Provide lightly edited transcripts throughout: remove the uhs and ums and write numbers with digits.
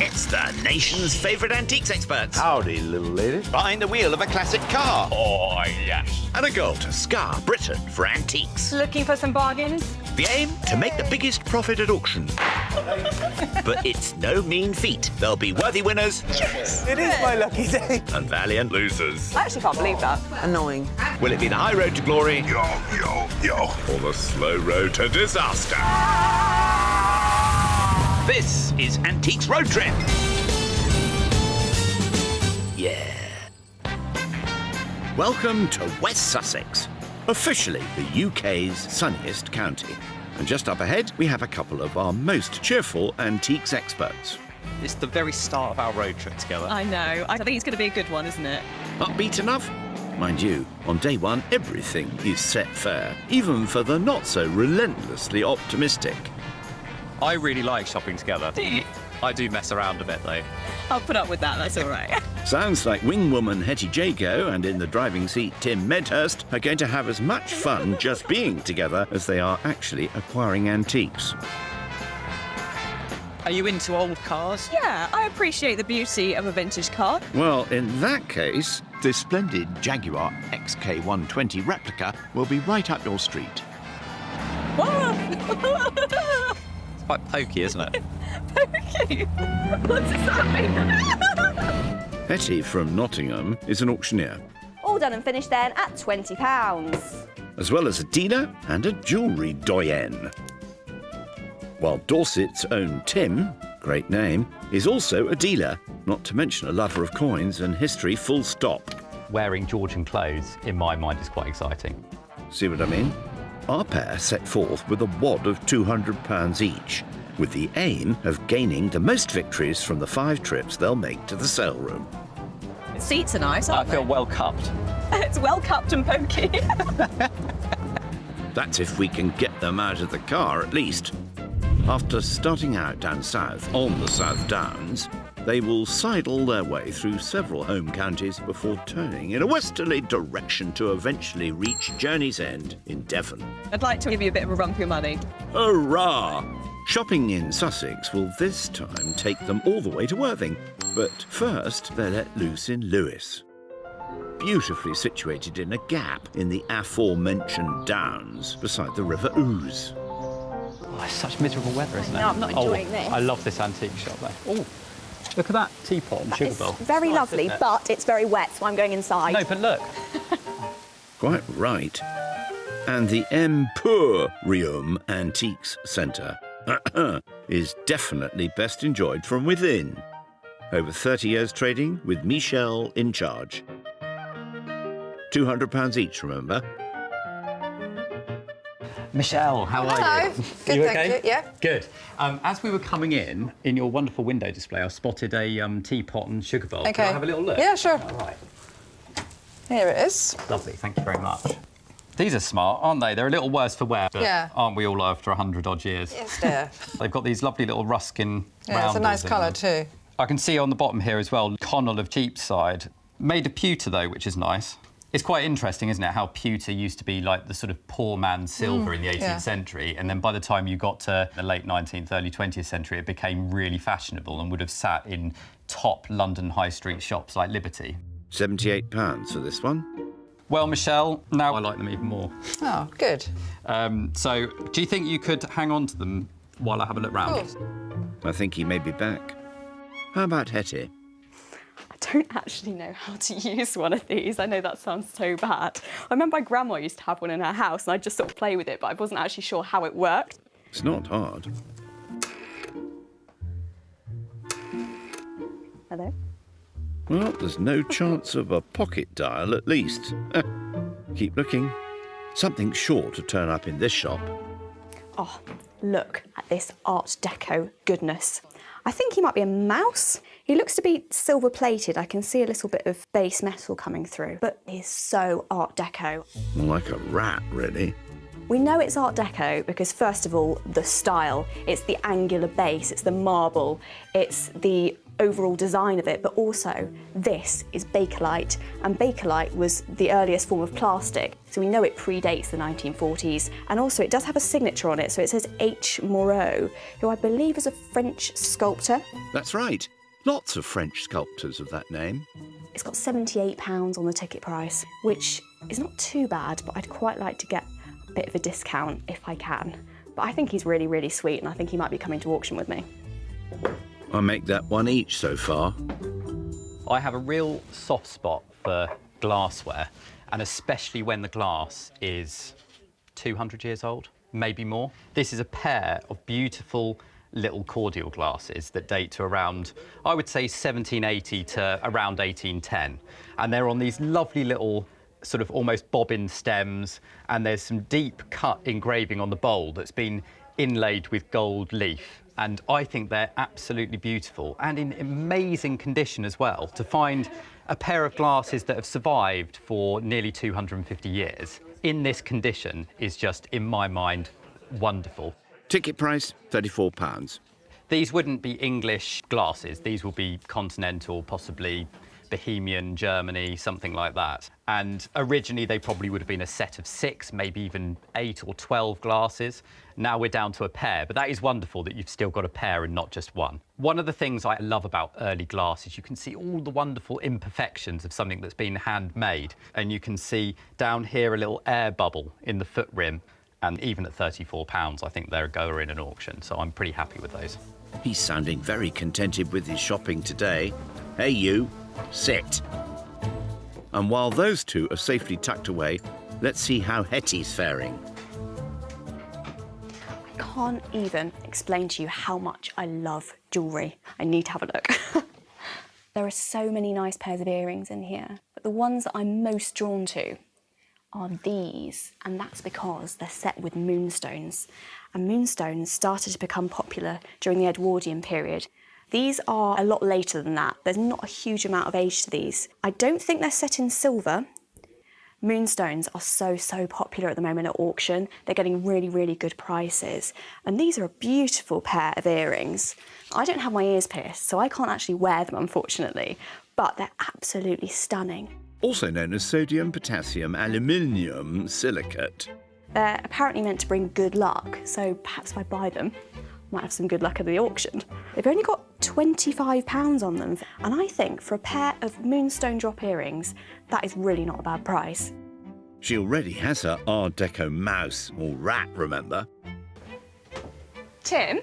It's the nation's favourite antiques experts. Howdy, little lady. Behind the wheel of a classic car. Oh, yes. And a goal to scar Britain for antiques. Looking for some bargains? The aim? To make the biggest profit at auction. But it's no mean feat. There'll be worthy winners. Yes! It is my lucky day. And valiant losers. I actually can't believe that. Annoying. Will it be the high road to glory? Yo, yo, yo. Or the slow road to disaster? This is Antiques Road Trip. Yeah. Welcome to West Sussex, officially the UK's sunniest county. And just up ahead, we have a couple of our most cheerful antiques experts. It's the very start of our road trip together. I know. I think it's going to be a good one, isn't it? Upbeat enough? Mind you, on day one, everything is set fair, even for the not-so-relentlessly optimistic. I really like shopping together. Do you? I do mess around a bit, though. I'll put up with that, that's all right. Sounds like wingwoman Hetty Jago and in the driving seat Tim Medhurst are going to have as much fun just being together as they are actually acquiring antiques. Are you into old cars? Yeah, I appreciate the beauty of a vintage car. Well, in that case, this splendid Jaguar XK120 replica will be right up your street. It's quite pokey, isn't it? Pokey? What does that mean? Hetty from Nottingham is an auctioneer, All done and finished then at £20. as well as a dealer and a jewellery doyen. While Dorset's own Tim, great name, is also a dealer, not to mention a lover of coins and history full stop. Wearing Georgian clothes, in my mind, is quite exciting. See what I mean? Our pair set forth with a wad of £200 each, with the aim of gaining the most victories from the 5 trips they'll make to the sale room. Seats are nice, I aren't feel well cupped. they? It's well cupped and pokey. That's if we can get them out of the car, at least. After starting out down south on the South Downs, they will sidle their way through several home counties before turning in a westerly direction to eventually reach Journey's End in Devon. I'd like to give you a bit of a run for your money. Hurrah! Shopping in Sussex will this time take them all the way to Worthing. But first, they're let loose in Lewes. Beautifully situated in a gap in the aforementioned downs beside the River Ouse. Oh, it's such miserable weather, isn't it? No, I'm not enjoying this. I love this antique shop, though. Oh, look at that teapot and sugar It's bowl. very Nice, lovely, isn't it? but it's very wet, so I'm going inside. No, but look. Quite right. And the Emporium Antiques Centre is definitely best enjoyed from within. Over 30 years trading with Michelle in charge. £200 each, remember? Michelle, how are you? Hello. Good, You thank okay? you. Yeah. Good. As we were coming in your wonderful window display, I spotted a teapot and sugar bowl. Okay. Can I have a little look? Yeah, sure. All right. Here it is. Lovely. Thank you very much. These are smart, aren't they? They're a little worse for wear, but Yeah. aren't we all after 100-odd years? Yes, dear. They've got these lovely little Ruskin Yeah, it's a nice roundels in colour them. too. I can see on the bottom here as well, Connell of Cheapside. Made of pewter, though, which is nice. It's quite interesting, isn't it, how pewter used to be like the sort of poor man's silver in the 18th yeah. century, and then by the time you got to the late 19th, early 20th century, it became really fashionable and would have sat in top London high street shops like Liberty. £78 for this one. Well, Michelle, now I like them even more. Oh, good. So, do you think you could hang on to them while I have a look round? Cool. I think he may be back. How about Hetty? I don't actually know how to use one of these. I know that sounds so bad. I remember my grandma used to have one in her house and I'd just sort of play with it, but I wasn't actually sure how it worked. It's not hard. Hello? Well, there's no chance of a pocket dial, at least. Keep looking. Something's sure to turn up in this shop. Oh, look at this Art Deco goodness. I think he might be a mouse. He looks to be silver plated. I can see a little bit of base metal coming through, but he's so Art Deco. More like a rat, really. We know it's Art Deco because, first of all, the style. It's the angular base, it's the marble, it's the overall design of it, but also this is Bakelite, and Bakelite was the earliest form of plastic, so we know it predates the 1940s, and also it does have a signature on it, so it says H. Moreau, who I believe is a French sculptor. That's right. Lots of French sculptors of that name. It's got £78 on the ticket price, which is not too bad, but I'd quite like to get a bit of a discount if I can. But I think he's really, really sweet, and I think he might be coming to auction with me. I'll make that one each so far. I have a real soft spot for glassware, and especially when the glass is 200 years old, maybe more. This is a pair of beautiful little cordial glasses that date to around, I would say, 1780 to around 1810. And they're on these lovely little sort of almost bobbin stems, and there's some deep cut engraving on the bowl that's been inlaid with gold leaf. And I think they're absolutely beautiful and in amazing condition as well. To find a pair of glasses that have survived for nearly 250 years in this condition is just, in my mind, wonderful. Ticket price, £34. These wouldn't be English glasses. These will be continental, possibly Bohemian, Germany, something like that. And originally they probably would have been a set of 6, maybe even 8 or 12 glasses. Now we're down to a pair, but that is wonderful that you've still got a pair and not just one. One of the things I love about early glass is you can see all the wonderful imperfections of something that's been handmade. And you can see down here a little air bubble in the foot rim. And even at £34, I think they're a goer in an auction, so I'm pretty happy with those. He's sounding very contented with his shopping today. Hey, you, sit. And while those two are safely tucked away, let's see how Hetty's faring. I can't even explain to you how much I love jewellery. I need to have a look. There are so many nice pairs of earrings in here, but the ones that I'm most drawn to are these, and that's because they're set with moonstones. And moonstones started to become popular during the Edwardian period. These are a lot later than that. There's not a huge amount of age to these. I don't think they're set in silver. Moonstones are so popular at the moment at auction. They're getting really, really good prices. And these are a beautiful pair of earrings. I don't have my ears pierced, so I can't actually wear them, unfortunately, but they're absolutely stunning. Also known as sodium, potassium, aluminium silicate. They're apparently meant to bring good luck, so perhaps if I buy them, I might have some good luck at the auction. They've only got £25 on them, and I think for a pair of moonstone drop earrings, that is really not a bad price. She already has her Art Deco mouse, or rat, remember? Tim?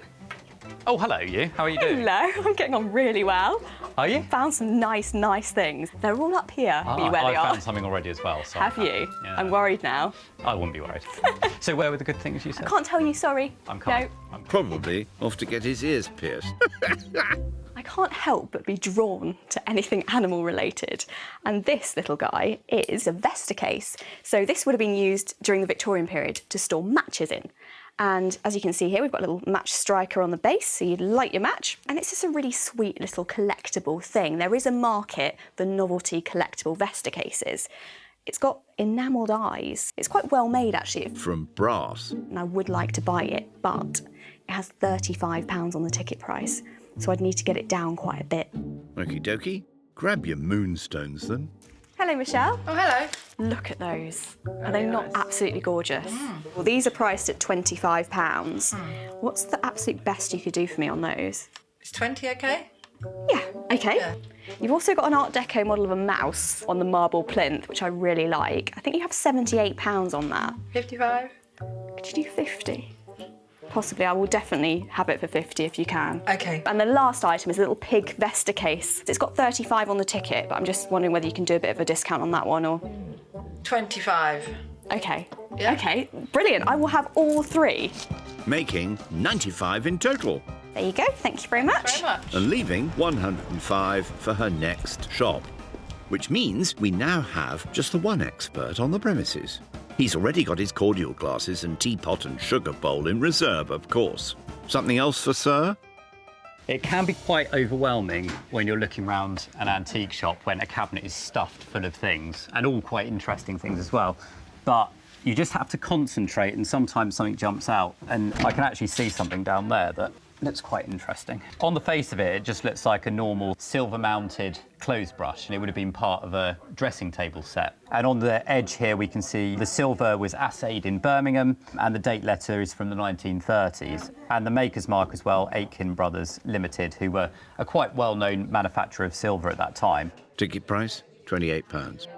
Oh, hello, you. How are you doing? Hello, I'm getting on really well. Are you? Found some nice things. They're all up here, where they I are. found something already as well. So Have you? Yeah. I'm worried now. I wouldn't be worried. So where were the good things you said? Can't tell you, sorry. I'm coming. No. Probably off to get his ears pierced. I can't help but be drawn to anything animal related. And this little guy is a Vesta case. So this would have been used during the Victorian period to store matches in. And as you can see here, we've got a little match striker on the base, so you light your match. And it's just a really sweet little collectible thing. There is a market for novelty collectible Vesta cases. It's got enamelled eyes. It's quite well made, actually. From brass. And I would like to buy it, but it has £35 on the ticket price. So I'd need to get it down quite a bit. Okie dokie. Grab your moonstones then. Hello, Michelle. Oh, hello. Look at those. Are they not absolutely gorgeous? Well, these are priced at £25. What's the absolute best you could do for me on those? Is 20 okay? Yeah, okay. Yeah. You've also got an Art Deco model of a mouse on the marble plinth, which I really like. I think you have £78 on that. 55? Could you do 50? Possibly. I will definitely have it for 50 if you can. Okay. And the last item is a little pig Vesta case. It's got 35 on the ticket, but I'm just wondering whether you can do a bit of a discount on that one or... 25. Okay. Yeah. Okay, brilliant. I will have all three. Making 95 in total. There you go. Thank you very much. Very much. And leaving 105 for her next shop. Which means we now have just the one expert on the premises. He's already got his cordial glasses and teapot and sugar bowl in reserve, of course. Something else for Sir? It can be quite overwhelming when you're looking around an antique shop when a cabinet is stuffed full of things, and all quite interesting things as well. But you just have to concentrate, and sometimes something jumps out. And I can actually see something down there that looks quite interesting. On the face of it, it just looks like a normal silver-mounted clothes brush, and it would have been part of a dressing table set. And on the edge here, we can see the silver was assayed in Birmingham, and the date letter is from the 1930s. And the maker's mark as well, Aitken Brothers Limited, who were a quite well-known manufacturer of silver at that time. Ticket price, £28.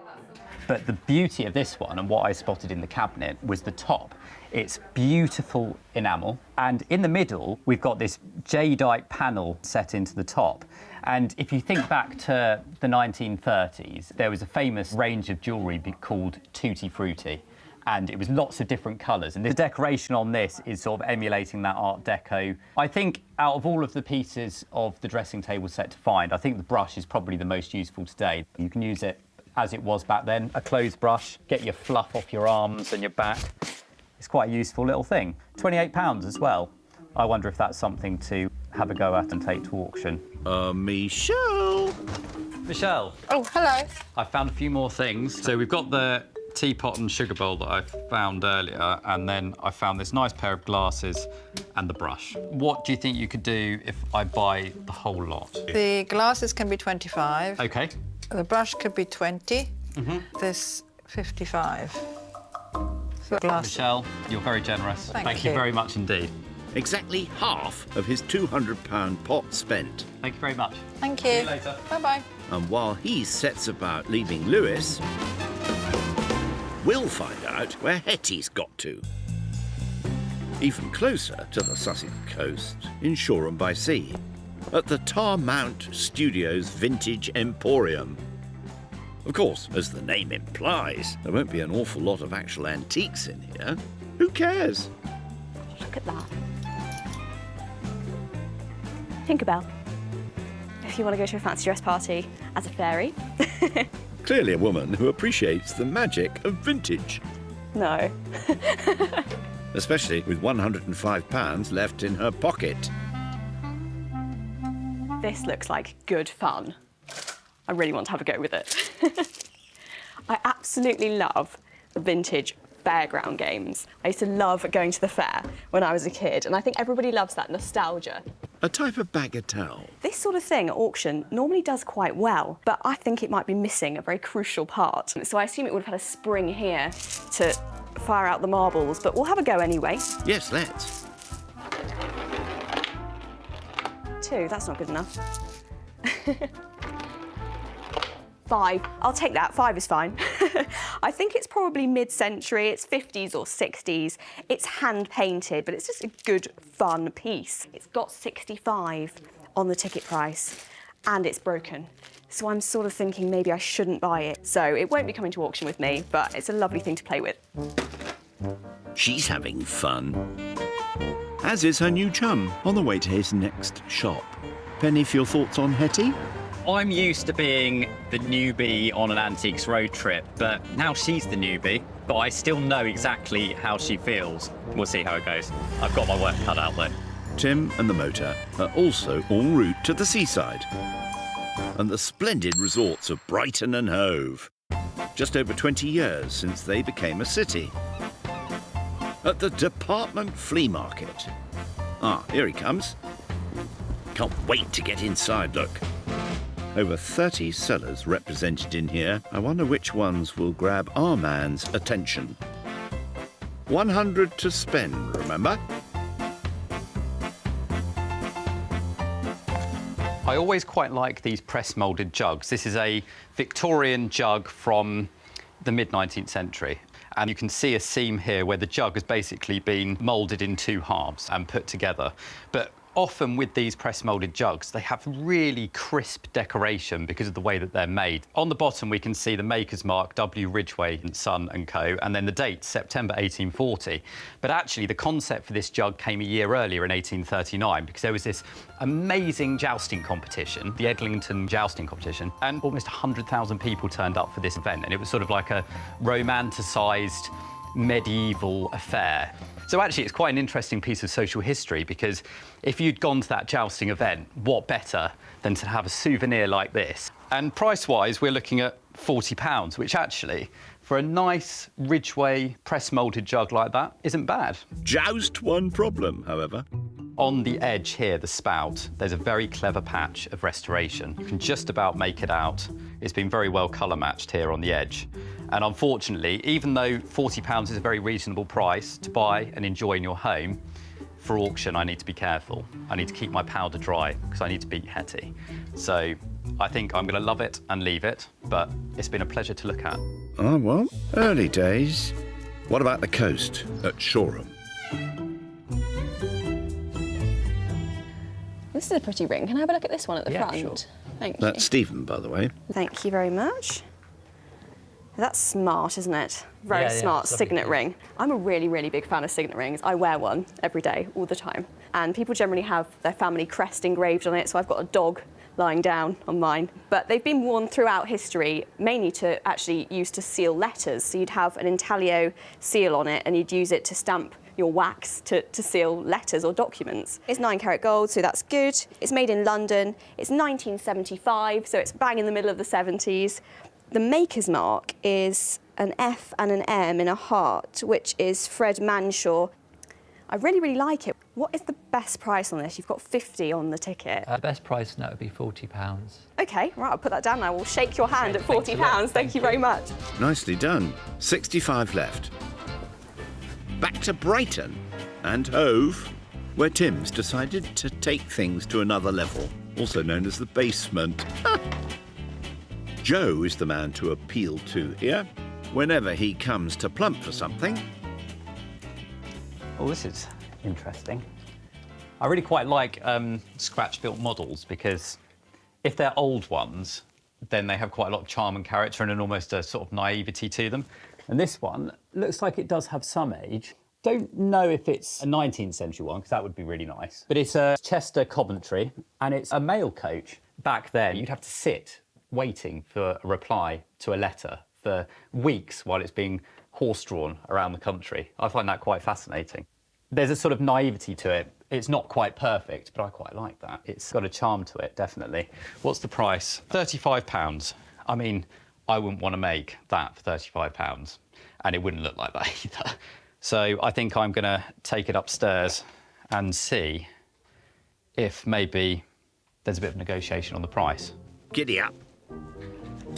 But the beauty of this one, and what I spotted in the cabinet, was the top. It's beautiful enamel, and in the middle, we've got this jadeite panel set into the top. And if you think back to the 1930s, there was a famous range of jewellery called Tutti Frutti, and it was lots of different colours. And the decoration on this is sort of emulating that Art Deco. I think out of all of the pieces of the dressing table set to find, I think the brush is probably the most useful today. You can use it as it was back then, a clothes brush, get your fluff off your arms and your back. It's quite a useful little thing. £28 as well. I wonder if that's something to have a go at and take to auction. Michelle! Michelle. Oh, hello. I found a few more things. So we've got the teapot and sugar bowl that I found earlier, and then I found this nice pair of glasses and the brush. What do you think you could do if I buy the whole lot? The glasses can be 25. OK. The brush could be 20. This 55. So glass. Michelle, you're very generous. Thank you you. very much indeed. Exactly half of his £200 pot spent. Thank you very much. Thank you. See you later. Bye-bye. And while he sets about leaving Lewis, we'll find out where Hetty's got to. Even closer to the Sussex coast, in Shoreham by Sea, at the Tarmount Studios Vintage Emporium. Of course, as the name implies, there won't be an awful lot of actual antiques in here. Who cares? Look at that. Tinkerbell. If you want to go to a fancy dress party as a fairy. Clearly a woman who appreciates the magic of vintage, No. especially with £105 left in her pocket. This looks like good fun. I really want to have a go with it. I absolutely love the vintage fairground games. I used to love going to the fair when I was a kid, and I think everybody loves that nostalgia. A type of bagatelle. This sort of thing at auction normally does quite well, but I think it might be missing a very crucial part. So I assume it would have had a spring here to fire out the marbles, but we'll have a go anyway. Yes, let's. 2, that's not good enough. 5, I'll take that, 5 is fine. I think it's probably mid-century, it's 50s or 60s. It's hand-painted, but it's just a good, fun piece. It's got 65 on the ticket price, and it's broken. So I'm sort of thinking maybe I shouldn't buy it. So it won't be coming to auction with me, but it's a lovely thing to play with. She's having fun. As is her new chum, on the way to his next shop. Penny, for your thoughts on Hetty? I'm used to being the newbie on an antiques road trip, but now she's the newbie. But I still know exactly how she feels. We'll see how it goes. I've got my work cut out though. Tim and the motor are also en route to the seaside and the splendid resorts of Brighton and Hove. Just over 20 years since they became a city. At the Department Flea Market. Ah, here he comes. Can't wait to get inside, look. Over 30 sellers represented in here. I wonder which ones will grab our man's attention. 100 to spend, remember? I always quite like these press-moulded jugs. This is a Victorian jug from the mid-19th century. And you can see a seam here where the jug has basically been moulded in 2 halves and put together. But often with these press-moulded jugs, they have really crisp decoration because of the way that they're made. On the bottom, we can see the maker's mark, W. Ridgway & Son & Co., and then the date, September 1840. But actually, the concept for this jug came a year earlier in 1839 because there was this amazing jousting competition, the Eglinton jousting competition, and almost 100,000 people turned up for this event, and it was sort of like a romanticised medieval affair. So actually, it's quite an interesting piece of social history because if you'd gone to that jousting event, what better than to have a souvenir like this? And price-wise, we're looking at £40, which actually, for a nice Ridgway press-moulded jug like that, isn't bad. Joust one problem, however. On the edge here, the spout, there's a very clever patch of restoration. You can just about make it out. It's been very well colour matched here on the edge. And unfortunately, even though £40 is a very reasonable price to buy and enjoy in your home, for auction I need to be careful. I need to keep my powder dry because I need to beat Hetty. So I think I'm going to love it and leave it, but it's been a pleasure to look at. Oh, well, early days. What about the coast at Shoreham? This is a pretty ring. Can I have a look at this one at the front? Sure. Thank you. That's Stephen, by the way. Thank you very much. That's smart, isn't it? Very Yeah, smart it's lovely. signet ring. I'm a really, really big fan of signet rings. I wear one every day, all the time. And people generally have their family crest engraved on it, so I've got a dog lying down on mine. But they've been worn throughout history, mainly to actually use to seal letters. So you'd have an intaglio seal on it and you'd use it to stamp your wax to seal letters or documents. It's 9 karat gold, so that's good. It's made in London. It's 1975, so it's bang in the middle of the 70s. The maker's mark is an F and an M in a heart, which is Fred Manshaw. I really, really like it. What is the best price on this? You've got 50 on the ticket. The best price on that would be £40. OK, right, I'll put that down. I will shake your hand at Thanks a £40. lot. Thank you very much. Nicely done. 65 left. Back to Brighton and Hove, where Tim's decided to take things to another level, also known as the basement. Joe is the man to appeal to here, whenever he comes to plump for something. Oh, this is interesting. I really quite like scratch-built models because if they're old ones, then they have quite a lot of charm and character and almost a sort of naivety to them. And this one looks like it does have some age. Don't know if it's a 19th century one, because that would be really nice. But it's a Chester Coventry, and it's a mail coach. Back then, you'd have to sit waiting for a reply to a letter for weeks while it's being horse-drawn around the country. I find that quite fascinating. There's a sort of naivety to it. It's not quite perfect, but I quite like that. It's got a charm to it, definitely. What's the price? £35. I mean, I wouldn't want to make that for £35, and it wouldn't look like that either. So I think I'm going to take it upstairs and see if maybe there's a bit of negotiation on the price. Giddy up.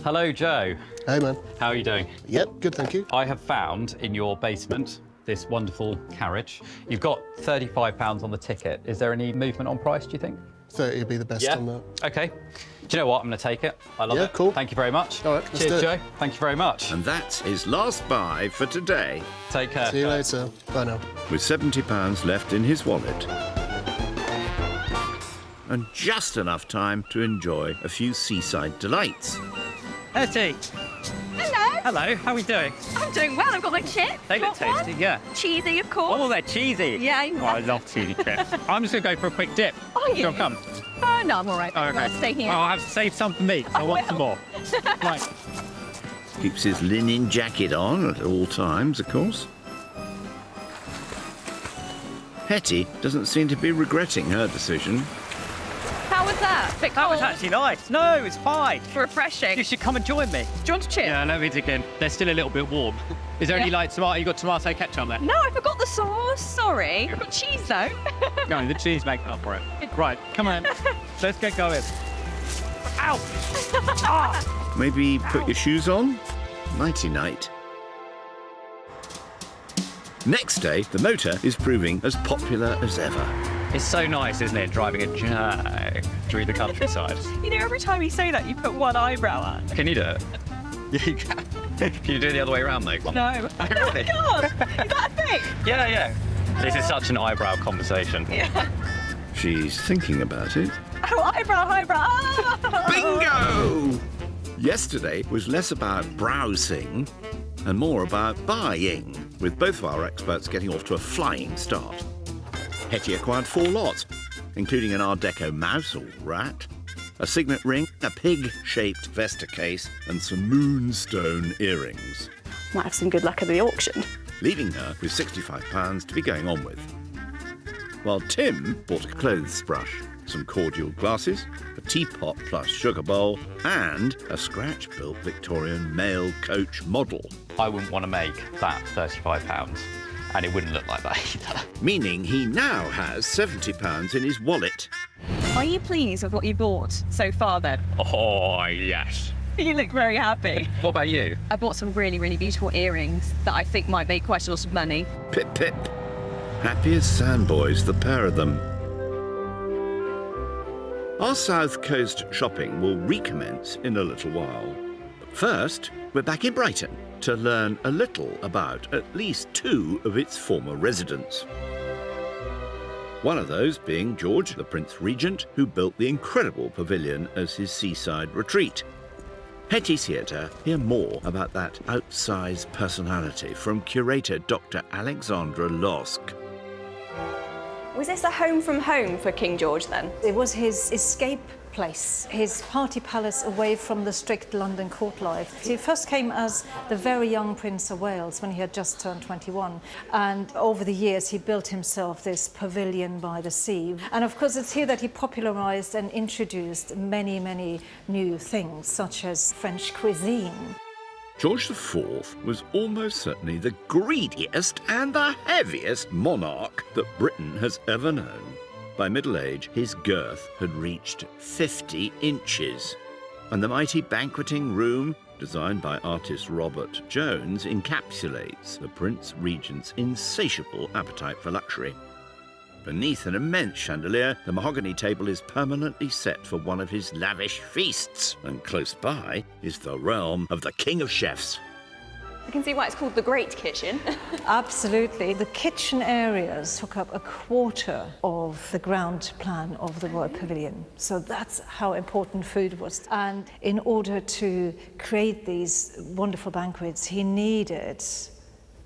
Hello, Joe. Hey, man. How are you doing? Yep, good, thank you. I have found in your basement this wonderful carriage. You've got £35 on the ticket. Is there any movement on price, do you think? 30 would be the best on that. OK. Do you know what? I'm going to take it. I love Yeah, it. cool. Thank you very much. All right, let's Cheers, do it. Joe. Thank you very much. And that's his last buy for today, Take care. See you later. Bye now. with £70 left in his wallet. And just enough time to enjoy a few seaside delights. Hetty. Hello. Hello, how are we doing? I'm doing well. I've got my chips. They look Got one. tasty, yeah. Cheesy, of course. Oh, they're cheesy. Yeah, Oh, I love cheesy chips. I'm just going to go for a quick dip. Are you? Do want to come? Oh, no, I'm all right. Oh, okay. I'll stay here. Oh, I'll have to save some for me. I want some more. Right. Keeps his linen jacket on at all times, of course. Hetty doesn't seem to be regretting her decision. How was that? Bit That was cold. actually nice. No, it's fine. Refreshing. You should come and join me. Do you want a chip? Yeah, let me dig in. They're still a little bit warm. Is there any like tomato? You got tomato ketchup there? No, I forgot the sauce. Sorry. I've got cheese though. No, the cheese makes up for it. Right, come on. Let's get going. Ow! Maybe put your shoes on? Nighty-night. Next day, the motor is proving as popular as ever. It's so nice, isn't it, driving a Jag through the countryside? You know, every time you say that, you put one eyebrow on. Can you do it? Yeah, you can. Can you do it the other way around, though? No. Oh, really? God, is that a thing? Yeah, yeah. This is such an eyebrow conversation. Yeah. She's thinking about it. Oh, eyebrow. Bingo! Yesterday was less about browsing and more about buying, with both of our experts getting off to a flying start. Hetty acquired 4 lots, including an Art Deco mouse or rat, a signet ring, a pig-shaped Vesta case, and some moonstone earrings, Might have some good luck at the auction. leaving her with £65 to be going on with. While Tim bought a clothes brush, some cordial glasses, a teapot plus sugar bowl, and a scratch-built Victorian mail coach model. I wouldn't want to make that £35. and it wouldn't look like that either. Meaning he now has £70 in his wallet. Are you pleased with what you bought so far then? Oh, yes. You look very happy. What about you? I bought some really, really beautiful earrings that I think might make quite a lot of money. Pip pip. Happy as sandboys, the pair of them. Our South Coast shopping will recommence in a little while. But first, we're back in Brighton to learn a little about at least 2 of its former residents. One of those being George, the Prince Regent, who built the incredible pavilion as his seaside retreat. Hetty's here to hear more about that outsized personality from curator Dr. Alexandra Losk. Was this a home from home for King George then? It was his escape place, his party palace away from the strict London court life. He first came as the very young Prince of Wales when he had just turned 21. And over the years, he built himself this pavilion by the sea. And of course, it's here that he popularized and introduced many, many new things, such as French cuisine. George IV was almost certainly the greediest and the heaviest monarch that Britain has ever known. By middle age, his girth had reached 50 inches, and the mighty banqueting room, designed by artist Robert Jones, encapsulates the Prince Regent's insatiable appetite for luxury. Beneath an immense chandelier, the mahogany table is permanently set for one of his lavish feasts, and close by is the realm of the King of Chefs. I can see why it's called the Great Kitchen. Absolutely. The kitchen areas took up a quarter of the ground plan of the Royal Pavilion. So that's how important food was. And in order to create these wonderful banquets, he needed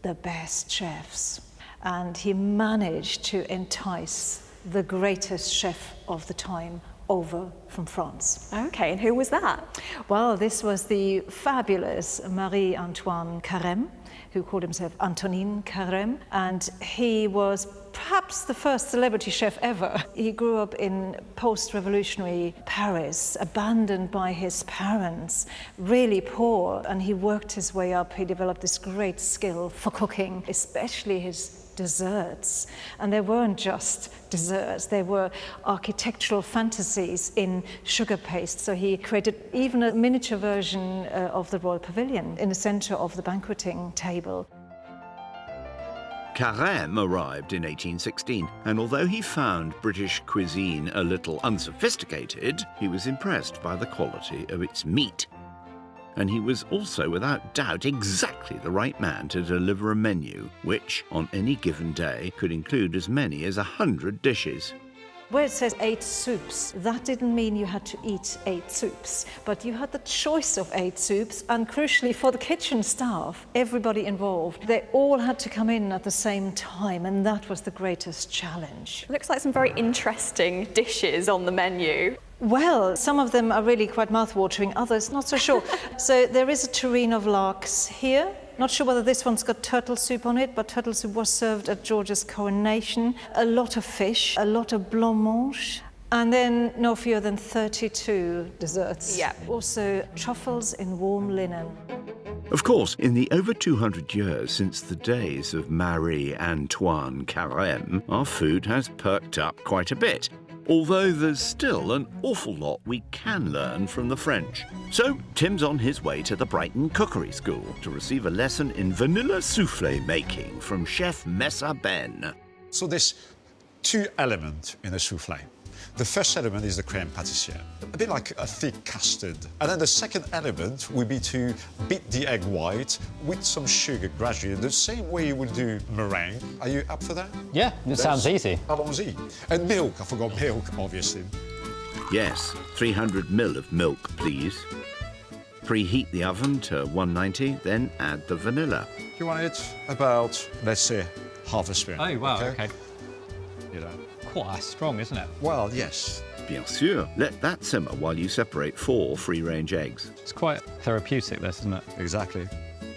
the best chefs. And he managed to entice the greatest chef of the time over from France. Okay, and who was that? Well, this was the fabulous Marie-Antoine Carême, who called himself Antonin Carême, and he was perhaps the first celebrity chef ever. He grew up in post-revolutionary Paris, abandoned by his parents, really poor, and he worked his way up. He developed this great skill for cooking, especially his desserts. And they weren't just desserts, they were architectural fantasies in sugar paste. So he created even a miniature version of the Royal Pavilion in the center of the banqueting table. Carême arrived in 1816, and although he found British cuisine a little unsophisticated, he was impressed by the quality of its meat. And he was also, without doubt, exactly the right man to deliver a menu which, on any given day, could include as many as 100 dishes. Where it says 8 soups, that didn't mean you had to eat 8 soups, but you had the choice of 8 soups, and crucially for the kitchen staff, everybody involved, they all had to come in at the same time, and that was the greatest challenge. Looks like some very interesting dishes on the menu. Well, some of them are really quite mouth-watering, others not so sure. So there is a tureen of larks here. Not sure whether this one's got turtle soup on it, but turtle soup was served at George's coronation. A lot of fish, a lot of blancmange, and then no fewer than 32 desserts. Yeah. Also truffles in warm linen. Of course, in the over 200 years since the days of Marie-Antoine Carême, our food has perked up quite a bit. Although there's still an awful lot we can learn from the French. So Tim's on his way to the Brighton Cookery School to receive a lesson in vanilla soufflé making from Chef Messa Ben. So there's 2 elements in a soufflé. The first element is the crème pâtissière, a bit like a thick custard. And then the second element would be to beat the egg white with some sugar gradually, the same way you would do meringue. Are you up for that? Yeah, it sounds easy. Allons-y. And milk, I forgot milk, obviously. Yes, 300 ml of milk, please. Preheat the oven to 190, then add the vanilla. You want it about, let's say, half a spoon. Oh, wow, okay. You know. Quite strong, isn't it? Well, yes. Bien sûr. Let that simmer while you separate 4 free-range eggs. It's quite therapeutic, this, isn't it? Exactly.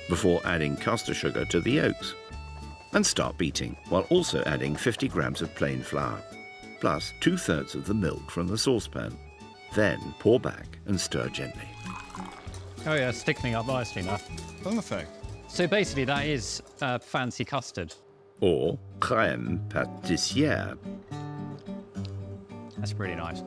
Before adding caster sugar to the yolks. And start beating, while also adding 50 grams of plain flour, plus 2/3 of the milk from the saucepan. Then pour back and stir gently. Oh yeah, it's thickening up nicely now. Perfect. So basically that is fancy custard. or crème pâtissière. That's really nice.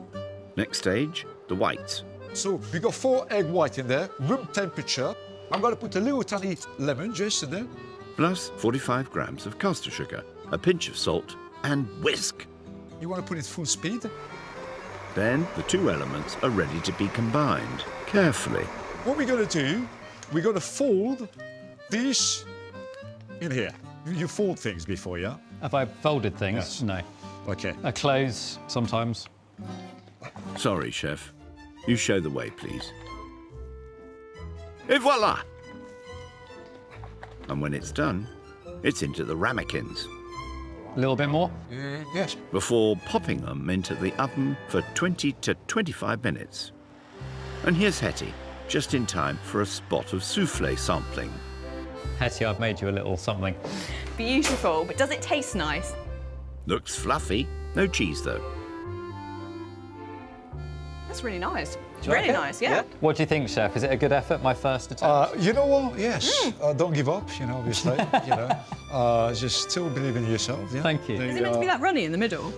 Next stage, the whites. So we got 4 egg white in there, room temperature. I'm going to put a little tiny lemon juice in there. Plus 45 grams of caster sugar, a pinch of salt, and whisk. You want to put it full speed? Then the two elements are ready to be combined, carefully. What we're going to do, we're going to fold these in here. You fold things before, yeah? Have I folded things? Yes. No. Okay. Clothes, sometimes. Sorry, chef. You show the way, please. Et voila! And when it's done, it's into the ramekins. A little bit more? Yes. Before popping them into the oven for 20 to 25 minutes. And here's Hetty, just in time for a spot of souffle sampling. Hetty, I've made you a little something. Beautiful, but does it taste nice? Looks fluffy, no cheese though. That's really nice. It's you like really it? nice, yeah. What do you think, Chef? Is it a good effort, my first attempt? You know what? Yes. Don't give up, you know, obviously. You know, just still believe in yourself. Yeah? Thank you. Is it meant to be that runny in the middle?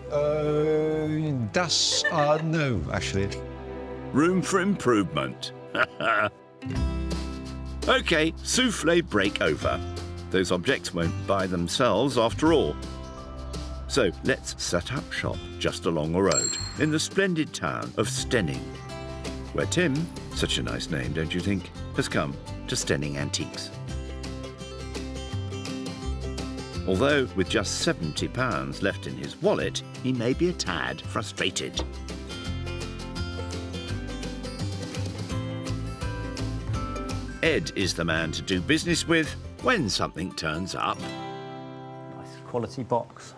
That's no, actually. Room for improvement. OK, souffle break over. Those objects won't buy themselves after all. So let's set up shop just along the road in the splendid town of Stenning, where Tim, such a nice name, don't you think, has come to Stenning Antiques. Although with just £70 left in his wallet, he may be a tad frustrated. Ed is the man to do business with when something turns up. Nice quality box.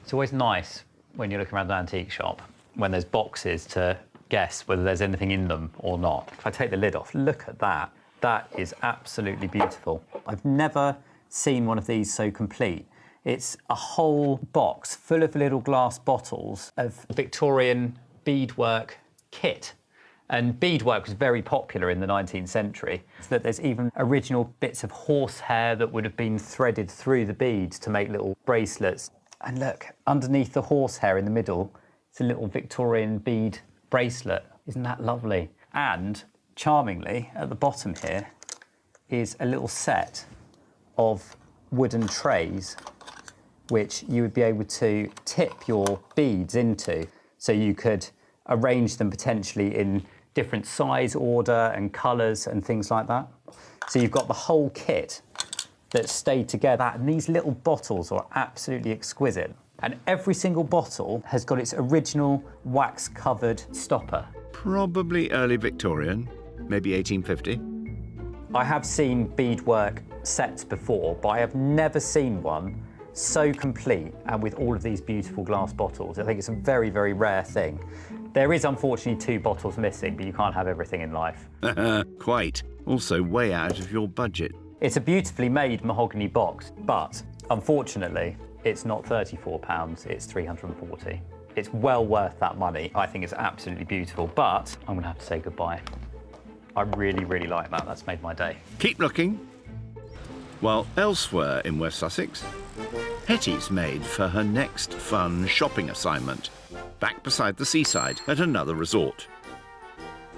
It's always nice when you're looking around an antique shop, when there's boxes to guess whether there's anything in them or not. If I take the lid off, look at that. That is absolutely beautiful. I've never seen one of these so complete. It's a whole box full of little glass bottles of Victorian beadwork kit. And beadwork was very popular in the 19th century. So that there's even original bits of horsehair that would have been threaded through the beads to make little bracelets. And look, underneath the horsehair in the middle, it's a little Victorian bead bracelet. Isn't that lovely? And charmingly, at the bottom here, is a little set of wooden trays which you would be able to tip your beads into, so you could arrange them potentially in different size order and colours and things like that. So you've got the whole kit that stayed together, and these little bottles are absolutely exquisite. And every single bottle has got its original wax-covered stopper. Probably early Victorian, maybe 1850. I have seen beadwork sets before, but I have never seen one so complete and with all of these beautiful glass bottles. I think it's a very, very rare thing. There is unfortunately 2 bottles missing, but you can't have everything in life. Quite. Also way out of your budget. It's a beautifully made mahogany box, but unfortunately, it's not £34, it's £340. It's well worth that money. I think it's absolutely beautiful, but I'm gonna have to say goodbye. I really, really like that. That's made my day. Keep looking. While elsewhere in West Sussex, Hetty's made for her next fun shopping assignment, back beside the seaside at another resort,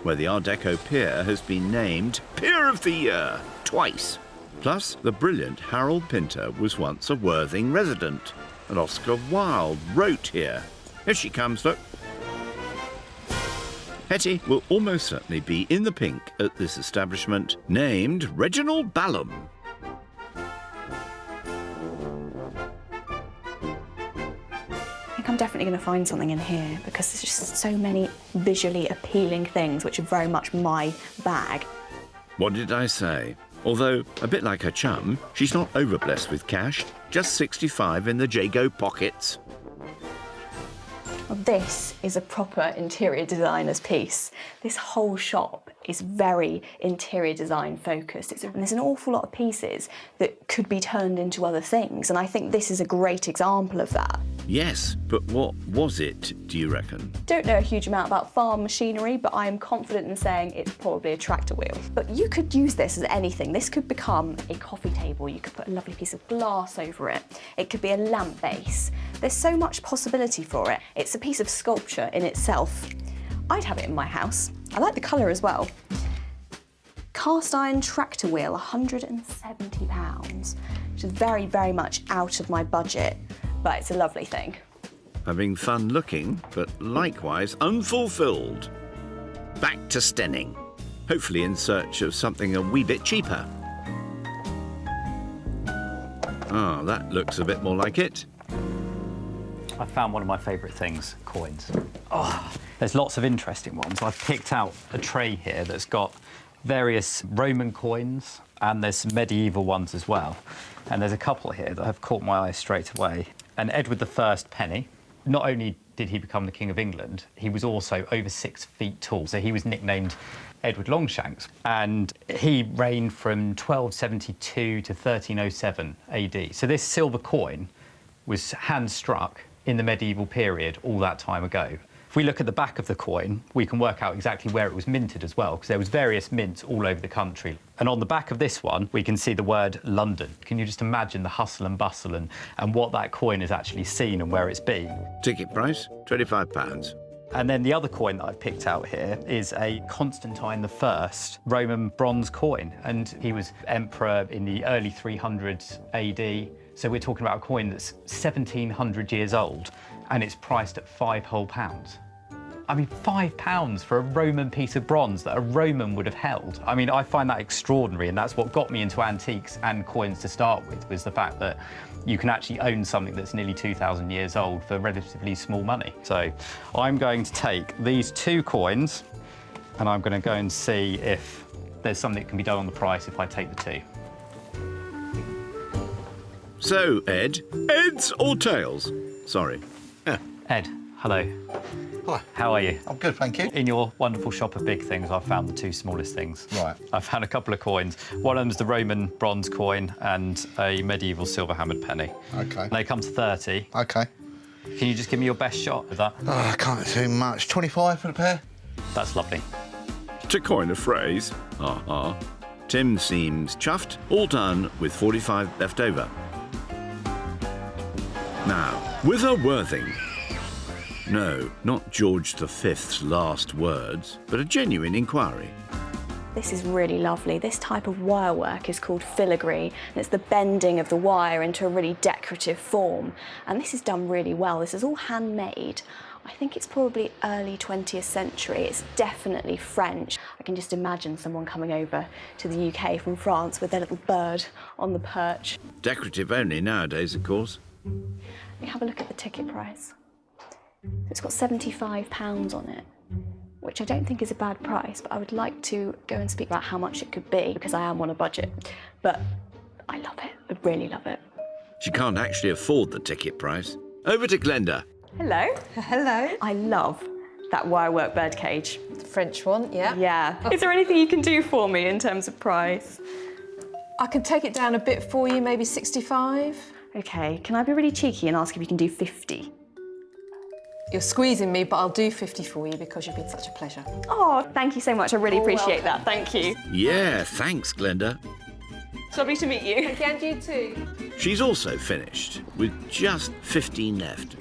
where the Art Deco pier has been named Pier of the Year twice. Plus, the brilliant Harold Pinter was once a Worthing resident, and Oscar Wilde wrote here. Here she comes, look. Hetty will almost certainly be in the pink at this establishment, named Reginald Ballum. I think I'm definitely going to find something in here because there's just so many visually appealing things which are very much my bag. What did I say? Although, a bit like her chum, she's not overblessed with cash, just 65 in the Jago pockets. Well, this is a proper interior designer's piece. This whole shop is very interior design focused. And there's an awful lot of pieces that could be turned into other things, and I think this is a great example of that. Yes, but what was it, do you reckon? Don't know a huge amount about farm machinery, but I am confident in saying it's probably a tractor wheel. But you could use this as anything. This could become a coffee table. You could put a lovely piece of glass over it. It could be a lamp base. There's so much possibility for it. It's a piece of sculpture in itself. I'd have it in my house. I like the colour as well. Cast iron tractor wheel, £170, which is very, very much out of my budget, but it's a lovely thing. Having fun looking, but likewise unfulfilled. Back to Stenning, hopefully in search of something a wee bit cheaper. Ah, that looks a bit more like it. I found one of my favourite things, coins. Oh, there's lots of interesting ones. I've picked out a tray here that's got various Roman coins, and there's some medieval ones as well. And there's a couple here that have caught my eye straight away. And Edward I penny, not only did he become the King of England, he was also over 6 feet tall. So he was nicknamed Edward Longshanks. And he reigned from 1272 to 1307 AD. So this silver coin was hand-struck in the medieval period all that time ago. If we look at the back of the coin, we can work out exactly where it was minted as well, because there was various mints all over the country. And on the back of this one, we can see the word London. Can you just imagine the hustle and bustle and what that coin has actually seen and where it's been? Ticket price, £25. And then the other coin that I picked out here is a Constantine I Roman bronze coin. And he was emperor in the early 300s AD. So we're talking about a coin that's 1,700 years old, and it's priced at £5 whole. I mean, £5 for a Roman piece of bronze that a Roman would have held. I mean, I find that extraordinary, and that's what got me into antiques and coins to start with, was the fact that you can actually own something that's nearly 2,000 years old for relatively small money. So I'm going to take these 2 coins, and I'm going to go and see if there's something that can be done on the price if I take the 2. So, Ed, heads or tails? Sorry. Ed, hello. Hi. How are you? I'm good, thank you. In your wonderful shop of big things, I've found the 2 smallest things. Right. I found a couple of coins. One of them's the Roman bronze coin and a medieval silver-hammered penny. OK. They come to 30. OK. Can you just give me your best shot with that? Oh, I can't do much. 25 for the pair? That's lovely. To coin a phrase, Tim seems chuffed, all done with 45 left over. Now, with a Worthing. No, not George V's last words, but a genuine inquiry. This is really lovely. This type of wire work is called filigree, and it's the bending of the wire into a really decorative form. And this is done really well. This is all handmade. I think it's probably early 20th century. It's definitely French. I can just imagine someone coming over to the UK from France with their little bird on the perch. Decorative only nowadays, of course. Let me have a look at the ticket price. It's got £75 on it, which I don't think is a bad price, but I would like to go and speak about how much it could be, because I am on a budget. But I love it. I really love it. She can't actually afford the ticket price. Over to Glenda. Hello. Hello. I love that wirework birdcage. The French one, yeah. Yeah. Is there anything you can do for me in terms of price? I can take it down a bit for you, maybe 65. Okay, can I be really cheeky and ask if you can do 50? You're squeezing me, but I'll do 50 for you because you've been such a pleasure. Oh, thank you so much. I really appreciate that. Thank you. Yeah, thanks, Glenda. It's lovely to meet you. And you too. She's also finished, with just 15 left.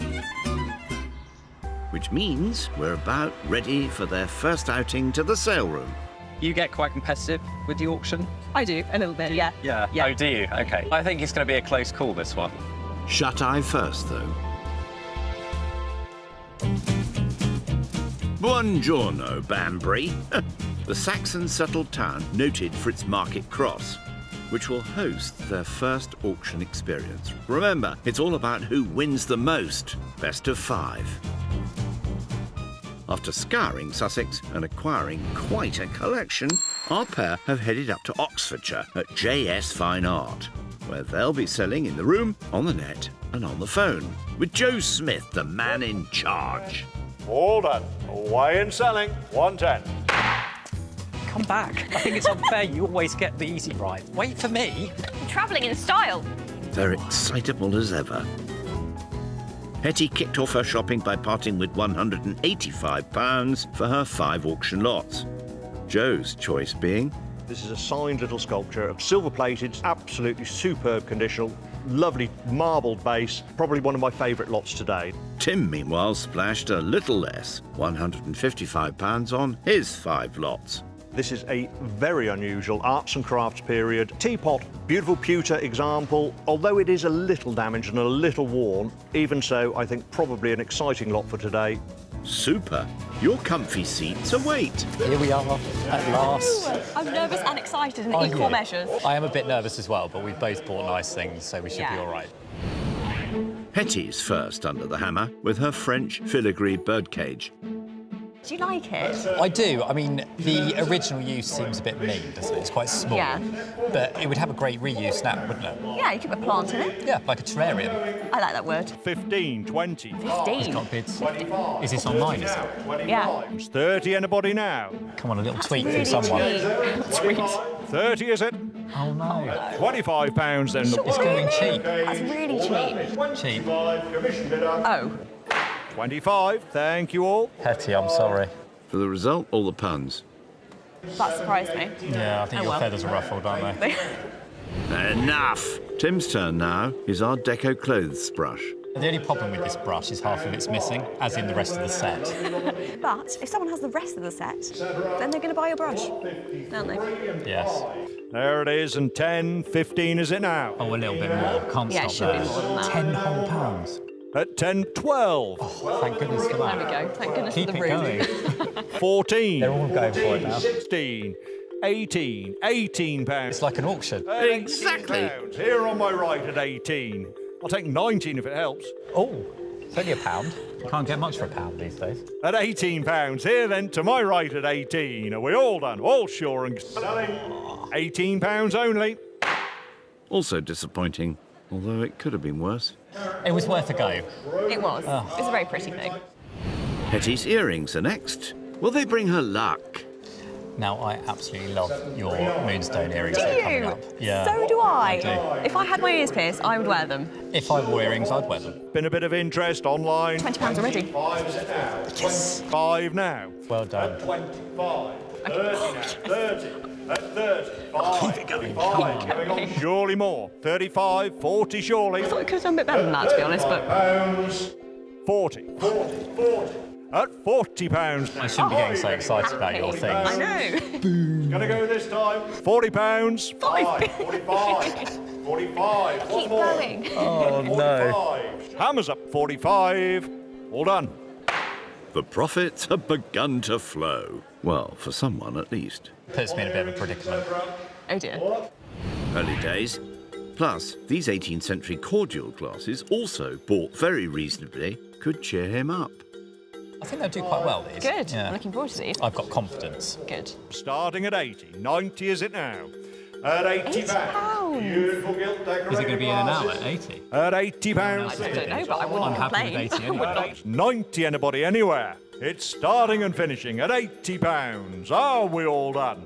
Which means we're about ready for their first outing to the sale room. You get quite competitive with the auction? I do, a little bit, yeah. Yeah. Oh, do you? OK. I think it's going to be a close call, this one. Shut eye first, though. Buongiorno, Banbury. The Saxon settled town noted for its market cross, which will host their first auction experience. Remember, it's all about who wins the most. Best of 5. After scouring Sussex and acquiring quite a collection, our pair have headed up to Oxfordshire at JS Fine Art, where they'll be selling in the room, on the net and on the phone, with Joe Smith, the man in charge. All done. Away and selling. 110. Come back. I think it's unfair. You always get the easy ride. Wait for me. Travelling in style. They're excitable as ever. Hetty kicked off her shopping by parting with £185 for her 5 auction lots. Joe's choice being... This is a signed little sculpture, silver-plated, absolutely superb condition, lovely marbled base, probably one of my favourite lots today. Tim, meanwhile, splashed a little less, £155 on his 5 lots. This is a very unusual arts and crafts period teapot. Beautiful pewter example, although it is a little damaged and a little worn. Even so, I think probably an exciting lot for today. Super. Your comfy seats await. Here we are, at last. I'm nervous and excited in Are equal you? measures. I am a bit nervous as well, but we've both bought nice things, so we should be all right. Hetty's first under the hammer with her French filigree birdcage. Do you like it? I do. I mean, the original use seems a bit mean, doesn't it? It's quite small. Yeah. But it would have a great reuse now, wouldn't it? Yeah, you could put a plant in it. Yeah, like a terrarium. I like that word. 15, 20. 15. It's got bids. Is this online, is it? Yeah. 30, anybody now? Come on, a little That's tweet really from someone. cheap. Tweet. 30, is it? Oh, no. £25 then. It's going cheap. That's really cheap. Cheap. Oh. 25, thank you all. Hetty, I'm sorry. For the result, all the puns. That surprised me. Yeah, I think your feathers are ruffled, aren't they? Enough! Tim's turn now. His Art Deco clothes brush. The only problem with this brush is half of it's missing, as in the rest of the set. But if someone has the rest of the set, then they're going to buy your brush, aren't they? Yes. There it is, and 10, 15, is it now? Oh, a little bit more. Can't Yeah, it stop should be there. more than that. 10 whole pounds. At 10, 12. Oh, thank goodness for that. There we go. Thank goodness Keep for the it room. going. 14. They're all going for it now. 16, 18, 18 pounds. It's like an auction. Exactly. Pounds. Here on my right at 18. I'll take 19 if it helps. Oh, it's only £1. You can't get much for £1 these days. At 18 pounds. Here then to my right at 18. Are we all done? All sure and selling. 18 pounds only. Also disappointing, although it could have been worse. It was worth a go. It was. It's a very pretty thing. Hetty's earrings are next. Will they bring her luck? Now, I absolutely love your moonstone earrings Do that are coming you? up. Yeah. So do I. do. If I had my ears pierced, I would wear them. If I wore earrings, I'd wear them. Been a bit of interest online. £20 already. 5 is it now? Yes. 5 now. Well done. 25. 30 now. 30. At 30. 5. Keep it going. 5. Going on. Surely more. 35. 40 surely. I thought I could have done a bit better than that, to be honest, but... Pounds. 40. 40. 40. At £40. I shouldn't be getting so excited about your things. I know. Gonna go this time. £40. 5. 45. 45. Keep One more. going. Oh, no. 45. Hammers up 45. All done. The profits have begun to flow. Well, for someone at least. Puts me in a bit of a predicament. Oh dear. Early days. Plus, these 18th century cordial glasses, also bought very reasonably, could cheer him up. I think they'll do quite well, these. Good. Yeah. I'm looking forward to these. I've got confidence. Good. Starting at 80. 90 is it now? At 80 pounds. Beautiful gilt decorated. Is it going to be in and out at 80? At 80 pounds. I don't know, but I wouldn't I'm happy complain. with 80 anyway. 90 anybody anywhere. It's starting and finishing at 80 pounds. Are we all done?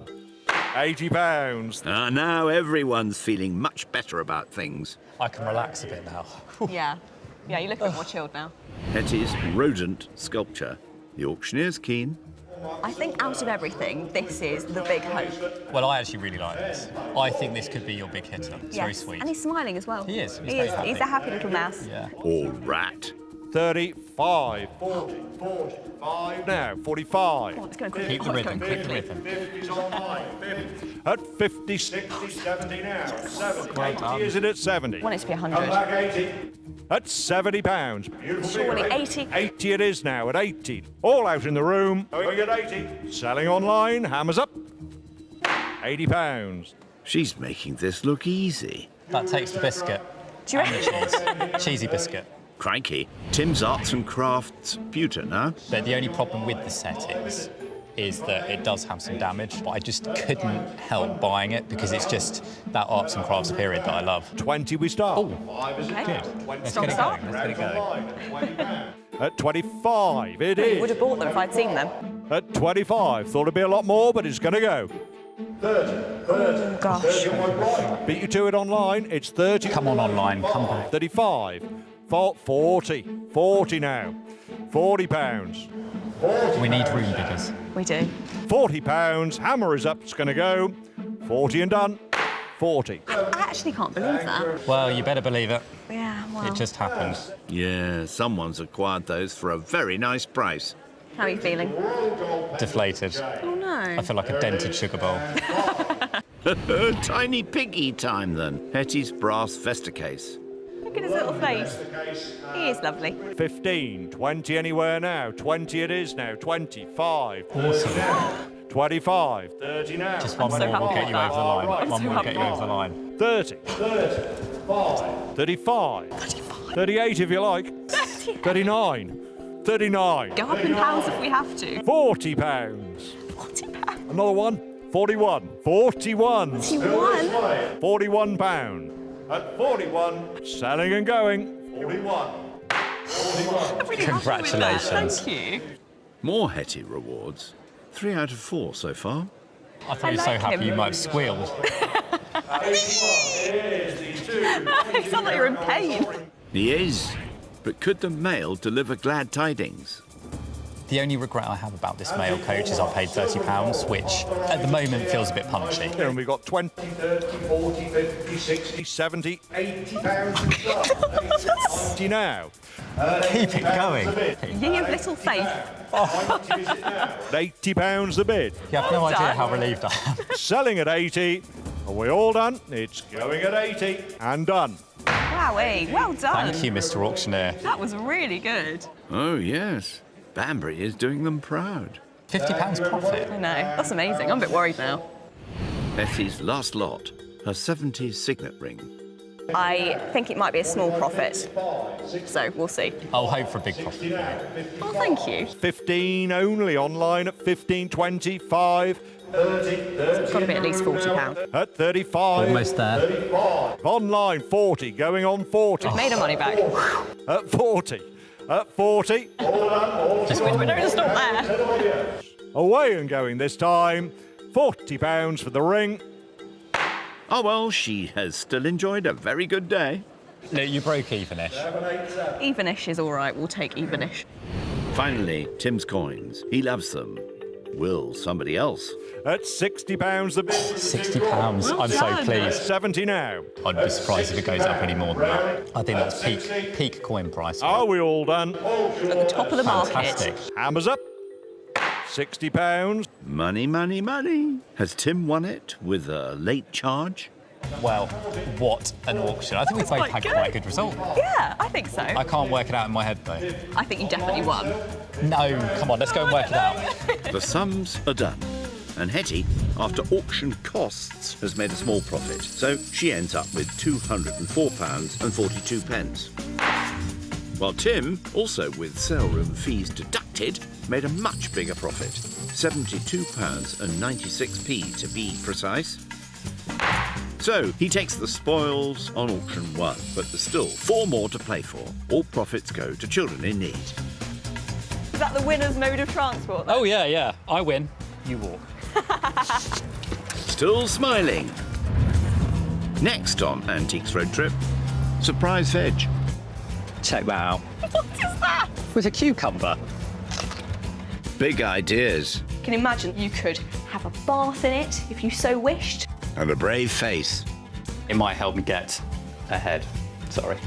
80 pounds. Now everyone's feeling much better about things. I can relax a bit now. Yeah. Yeah, you look a bit more chilled now. Hetty's rodent sculpture. The auctioneer's keen. I think out of everything, this is the big hope. Well, I actually really like this. I think this could be your big hitter. It's very Yes. sweet. And he's smiling as well. He is. He's He very is. happy. He's a happy little mouse. Yeah. Or rat. 35. 40. 45 now. 45. Oh, it's going quickly. Keep the rhythm, keep the rhythm. 50's online. 50. At 50, 60, 70 now. 70. Well 80 done. is it at 70? I want it to be Come 100. back 80. At 70 pounds. Beautiful Surely figure. 80. 80 it is now at 80. All out in the room. Going at 80. Selling online. Hammers up. 80 pounds. She's making this look easy. That takes the biscuit. Do you And the cheese. Cheesy biscuit. Crikey. Tim's Arts and Crafts pewter now. But the only problem with the settings is that it does have some damage, but I just couldn't help buying it because it's just that arts and crafts period that I love. 20 we start. Okay. Good. Let's Strong get it start. going. Let's get it going. At 25 it I would is. have bought them if I'd seen them. At 25. Thought it'd be a lot more, but it's going to go. 30. Oh, gosh. Beat you to it online. It's 30. Come on online, come back. 35. 40. 40 now. £40. We need room diggers. We do. £40. Hammer is up. It's going to go. 40 and done. 40. I actually can't believe that. Well, you better believe it. Yeah, well. It just happened. Yeah, someone's acquired those for a very nice price. How are you feeling? Deflated. Oh, no. I feel like a dented sugar bowl. Tiny piggy time then. Hetty's brass Vesta case. Look at his little face. He is lovely. 15. 20 anywhere now. 20 it is now. 25. Awesome. 25. 30 now. Just one so more will happy get you with over the line. I'm One so more will get you happy. over the line. 30. 35. 38 if you like. 39. 39. Go up in pounds if we have to. £40. £40. Another one. 41. 41. 41. £41. At 41, selling and going. 41. I'm really Congratulations. happy with that. Thank you. More Hetty rewards. 3 out of 4 so far. I thought you were so like happy him. you might have squealed. It's not like you're in pain. He is. But could the mail deliver glad tidings? The only regret I have about this mail coach is I paid £30, which at the moment feels a bit punchy. And we've got 20, 30, 40, 50, 60, 70, £80. 90 now. Keep it going. Ye of little faith. £80 the bid. You have no Well idea done. how relieved I am. Selling at 80. Are we all done? It's going at 80 and done. Wowee, well done. Thank you, Mr. Auctioneer. That was really good. Oh, yes. Banbury is doing them proud. £50 profit. I know. That's amazing. I'm a bit worried now. Hetty's last lot, her 70s signet ring. I think it might be a small profit. So we'll see. I'll hope for a big profit. Oh, thank you. 15 only online at 15, 25, 30, It's got to be at least £40. at 35. Almost there. 35. Online 40, going on 40. We've made our money back. At 40. At 40. Just one We more. don't stop there. Away and going this time. £40 for the ring. Oh, well, she has still enjoyed a very good day. No, you broke evenish. Evenish is all right. We'll take evenish. Finally, Tim's coins. He loves them. Will somebody else? At £60 the bid. £60. I'm so pleased. 70 now. I'd be surprised if it goes up any more than that. I think that's peak coin price. Are we all done? At the top of the Fantastic. market. Hammers up. £60. Money, money, money. Has Tim won it with a late charge? Well, what an auction. I think we've both quite had good. quite a good result. Yeah, I think so. I can't work it out in my head, though. I think you definitely won. No, come on, let's go and work it out. The sums are done. And Hetty, after auction costs, has made a small profit. So she ends up with £204.42. While Tim, also with sale room fees deducted, made a much bigger profit. £72.96 to be precise. So he takes the spoils on auction 1, but there's still 4 more to play for. All profits go to children in need. Is that the winner's mode of transport? Oh, yeah. I win. You walk. Still smiling. Next on Antiques Road Trip, surprise veg. Check that out. What is that? With a cucumber. Big ideas Can you imagine you could have a bath in it if you so wished? and a brave face. It might help me get ahead. Sorry.